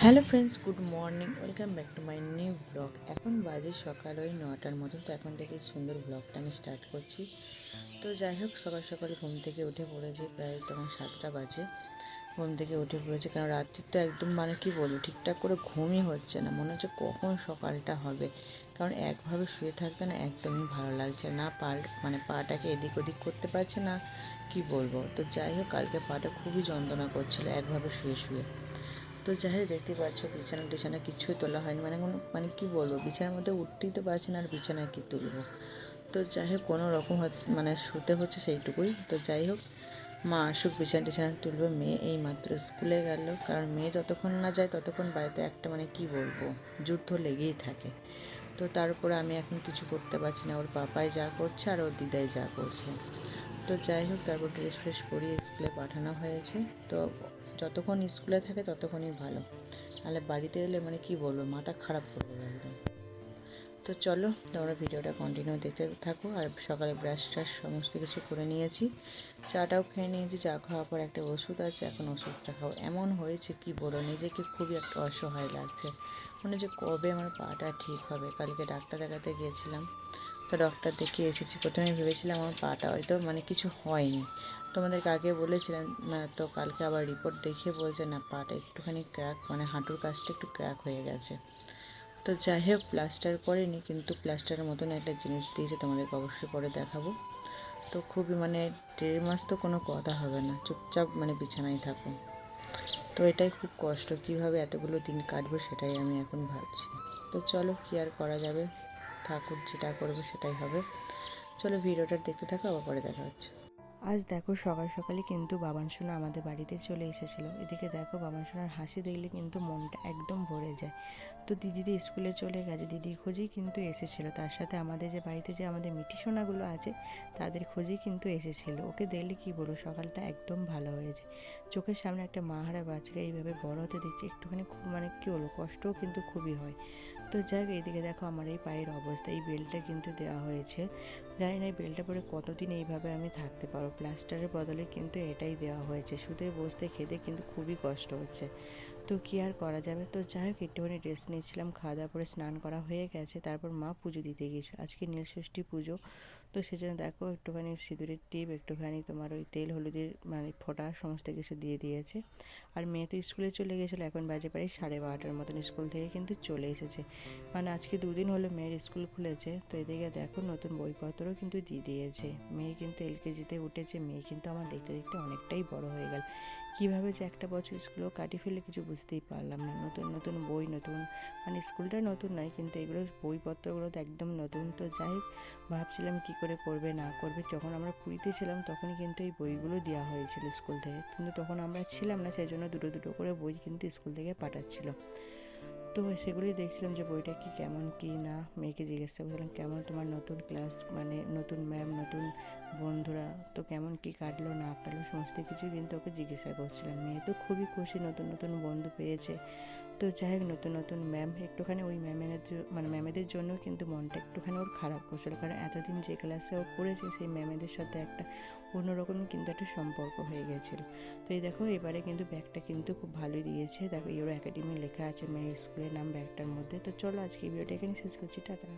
Hello friends, good morning, welcome back to my new blog. এখন বাজে সকাল ওই 9টার মতো। তো এখন থেকে সুন্দর ব্লগটা আমি স্টার্ট করছি। তো যাই হোক, সকাল সকাল ঘুম থেকে উঠে পড়েছি, প্রায় তখন 7টা বাজে। ঘুম থেকে উঠে পড়েছে, কারণ রাত্রির তো একদম কী বলবো, ঠিকঠাক করে ঘুমই হচ্ছে না। মনে হচ্ছে কখন সকালটা হবে, কারণ একভাবে শুয়ে থাকতে না একদমই ভালো লাগছে না। পাটাকে এদিক ওদিক করতে পারছে না, কি বলবো। তো যাই হোক, কালকে পাটা খুবই যন্ত্রণা করছিল একভাবে শুয়ে শুয়ে। তো যাই হোক, দেখতে পাচ্ছ বিছানা টিছানা কিছুই তোলা হয়নি, কী বলবো, বিছানার মধ্যে উঠতেই তো পারছি না, আর বিছানায় কী তুলবো। তো যাই হোক, কোনো রকম শুতে হচ্ছে সেইটুকুই। তো যাই হোক, মা আসুক, বিছানা টিছানা তুলবে। মেয়ে এই মাত্র স্কুলে গেল, কারণ মেয়ে যতক্ষণ না যায় ততক্ষণ বাড়িতে একটা কী বলবো, যুদ্ধ লেগেই থাকে। তো তার উপরে আমি এখন কিছু করতে পারছি না, ওর পাপাই যা করছে আর ওর দিদাই যা করছে। তো যাই হোক, তারপর ড্রেস ফ্রেস পরিয়ে স্কুলে পাঠানো হয়েছে। তো যতক্ষণ স্কুলে থাকে ততক্ষণই ভালো, নাহলে বাড়িতে এলে কী বলবো, মাথা খারাপ করে দেবে একদম। তো চলো, তোমরা ভিডিওটা কন্টিনিউ দেখতে থাকো। আর সকালে ব্রাশ ট্রাশ সমস্ত কিছু করে নিয়েছি, চাটাও খেয়ে নিয়েছি। চা খাওয়ার পর একটা ওষুধ আছে, এখন ওষুধটা খাও। এমন হয়েছে কি বলো, নিজেকে খুবই একটা অসহায় লাগছে, মনে হচ্ছে কবে আমার পাটা ঠিক হবে। কালকে ডাক্তার দেখাতে গিয়েছিলাম, তো ডক্টর দেখিয়ে এসেছি। প্রথমে ভেবেছিলাম আমার পাটা হয়তো কিছু হয়নি, তোমাদেরকে আগে বলেছিলাম না। তো কালকে আবার রিপোর্ট দেখিয়ে বলছে না, পাটা একটুখানি ক্র্যাক, হাঁটুর কাছটা একটু ক্র্যাক হয়ে গেছে। তো যাই হোক, প্লাস্টার করিনি, কিন্তু প্লাস্টারের মতন একটা জিনিস দিয়েছে, তোমাদেরকে অবশ্যই পরে দেখাবো। তো খুবই 1.5 মাস তো কোনো কথা হবে না, চুপচাপ বিছানায় থাকো। তো এটাই খুব কষ্ট, কীভাবে এতগুলো দিন কাটবো সেটাই আমি এখন ভাবছি। তো চলো, কী আর করা যাবে, ঠাকুর যেটা করবে সেটাই হবে। চলো, ভিডিওটা দেখতে থাকো, আবার পরে দেখা হচ্ছে। আজ দেখো, সকাল সকালে কিন্তু বাবানসোনা আমাদের বাড়িতে চলে এসেছিলো। এদিকে দেখো, বাবানসোনার হাসি দেখলে কিন্তু মনটা একদম ভরে যায়। তো দিদি স্কুলে চলে গেছে, দিদির খোঁজেই কিন্তু এসেছিলো। তার সাথে আমাদের যে বাড়িতে যে আমাদের মিটি সোনাগুলো আছে, তাদের খোঁজেই কিন্তু এসেছিলো। ওকে দেখলে কি বলবো, সকালটা একদম ভালো হয়েছে। চোখের সামনে একটা মাহারা বাচ্চাকে এইভাবে বড় হতে দেখছি, একটুখানি খুব কী বলবো, কষ্টও কিন্তু খুবই হয়। তো যাই হোক, এইদিকে দেখো আমার এই পায়ের অবস্থা, এই বেল্টটা কিন্তু দেওয়া হয়েছে। জানি না এই বেল্টটা পরে কতদিন এইভাবে আমি থাকতে পারবো। প্লাস্টারের বদলে কিন্তু এটাই দেওয়া হয়েছে। শুতে বসতে খেতে কিন্তু খুবই কষ্ট হচ্ছে। তো কী আর করা যাবে। তো যাই হোক, একটুখানি রেস্ট নিয়েছিলাম, খাওয়া দাওয়া করে স্নান করা হয়ে গেছে। তারপর মা পুজো দিতে গিয়েছে, আজকে নীলষষ্ঠী পুজো। তো সেজন্য দেখো, একটুখানি সিঁদুরের টিপ, একটুখানি তোমার ওই তেল হলুদের ফোঁটা সমস্ত কিছু দিয়ে দিয়েছে। আর মেয়ে তো স্কুলে চলে গেছিলো, এখন বাজে প্রায় 12:30টার মতন। স্কুল থেকে কিন্তু চলে এসেছে, আজকে 2 দিন হলো মেয়ের স্কুল খুলেছে। তো এদিকে দেখো, নতুন বইপত্রও কিন্তু দিয়ে দিয়েছে। মেয়ে কিন্তু LKG-তে উঠেছে, মেয়ে কিন্তু আমার দেখতে দেখতে অনেকটাই বড় হয়ে গেল। কীভাবে যে একটা বছর স্কুলও কাটিয়ে ফেলে কিছু বুঝতেই পারলাম না। নতুন নতুন বই, নতুন স্কুলটা নতুন নয়, কিন্তু এগুলো বইপত্রগুলো তো একদম নতুন। তো যাই হোক, ভাবছিলাম কী করে করবে না করবে। যখন আমরা পুরীতে ছিলাম তখনই কিন্তু এই বইগুলো দেওয়া হয়েছিল স্কুল থেকে, কিন্তু তখন আমরা ছিলাম না, সেই জন্য দুটো দুটো করে বই কিন্তু স্কুল থেকে পাঠাচ্ছিল। তো সেগুলোই দেখছিলাম যে বইটা কি কেমন কি না। মেয়েকে জিজ্ঞেস করছিলাম, কেমন তোমার নতুন ক্লাস, নতুন ম্যাম, নতুন বন্ধুরা, তো কেমন কি কাটলো না কাটলো সমস্ত কিছু কিন্তু ওকে জিজ্ঞাসা করছিলাম। মেয়ে তো খুবই খুশি, নতুন নতুন বন্ধু পেয়েছে। তো যাই হোক, নতুন নতুন ম্যাম, একটুখানি ওই ম্যামেদের জন্য কিন্তু মনটা একটুখানি ওর খারাপ করছিল, কারণ এতদিন যে ক্লাসে ও পড়েছে সেই ম্যামেদের সাথে একটা অন্যরকম কিন্তু একটা সম্পর্ক হয়ে গেছিলো। তো এই দেখো, এবারে কিন্তু ব্যাগটা কিন্তু খুব ভালোই দিয়েছে। দেখো, ইউরো একাডেমি লেখা আছে মেয়ের স্কুলের নাম ব্যাগটার মধ্যে। তো চলো, আজকে ভিডিওটা এখানে শেষ করছি, টাটা।